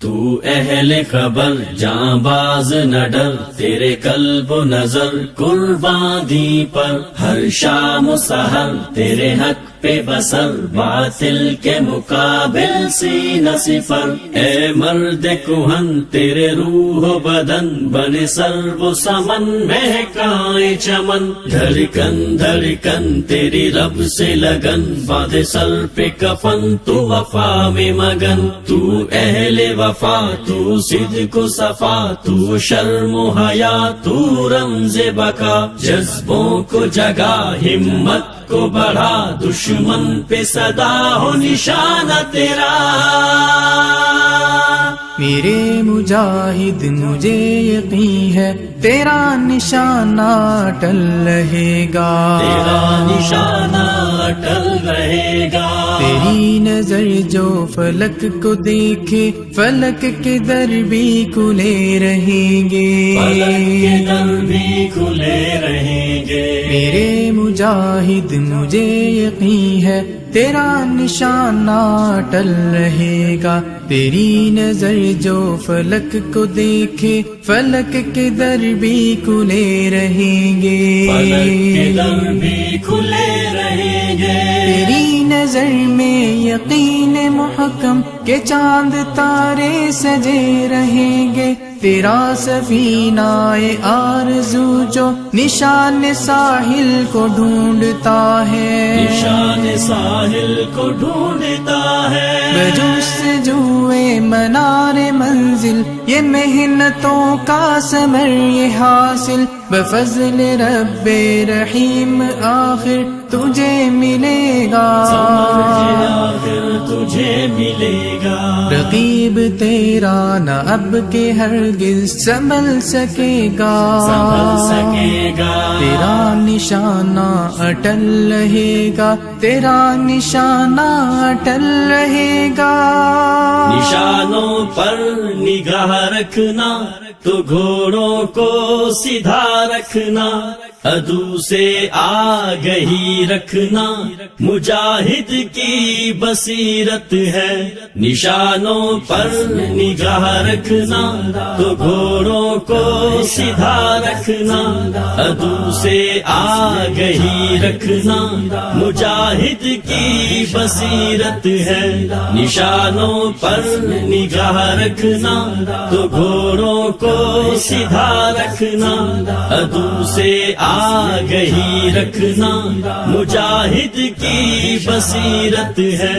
تو اہل خبر جاں باز نہ ڈر، تیرے قلب و نظر قربان دی پر، ہر شام و سحر تیرے حق پہ بسر، باطل کے مقابل سینہ صفر، اے مرد کہن تیرے روح و بدن، بنے سر و سمن مہکائے چمن، دھڑکن دھڑکن تیری رب سے لگن، باندھے سر پہ کفن تو وفا میں مگن، تو اہل وفا تو صدق و صفا، تو شرم و حیا تو رمز بقا، جذبوں کو جگا ہمت کو بڑھا، دشمن پہ صدا ہو نشانہ تیرا، میرے مجاہد مجھے یقین ہے تیرا نشانہ اٹل رہے گا، تیرا نشانہ اٹل رہے گا، تیری نظر جو فلک کو دیکھے فلک کے در بھی کھلے رہیں گے، فلک کے در بھی کھلے رہیں گے، میرے مجاہد مجھے یقین ہے تیرا نشانہ اٹل رہے گا، تیری نظر جو فلک کو دیکھے فلک کے در بھی کھلے رہیں گے، فلک کے در بھی کھلے رہیں گے، تیری نظر میں یقین محکم کہ چاند تارے سجے رہیں گے، تیرا سفینہ آرزو جو نشان ساحل کو ڈھونڈتا ہے، نشان ساحل کو ڈھونڈتا ہے، بجستجوئے منار منزل یہ محنتوں کا ثمر یہ حاصل، بفضل رب رحیم آخر تجھے ملے گا، آخر تجھے ملے گا، رقیب تیرا نہ اب کے ہرگز سنبھل سکے گا، سنبھل سکے گا، تیرا نشانہ اٹل رہے گا، تیرا نشانہ اٹل رہے گا، نشانوں پر نگاہ رکھنا تو گھوڑوں کو سیدھا رکھنا، عدو سے آگہی رکھنا مجاہد کی بصیرت ہے، نشانوں پر نگاہ رکھنا تو گھوڑوں کو سیدھا رکھنا، عدو سے آگہی رکھنا مجاہد کی بصیرت ہے، نشانوں پر نگاہ رکھنا تو گھوڑوں کو سیدھا رکھنا، عدو سے آگہی رکھنا مجاہد کی بصیرت ہے۔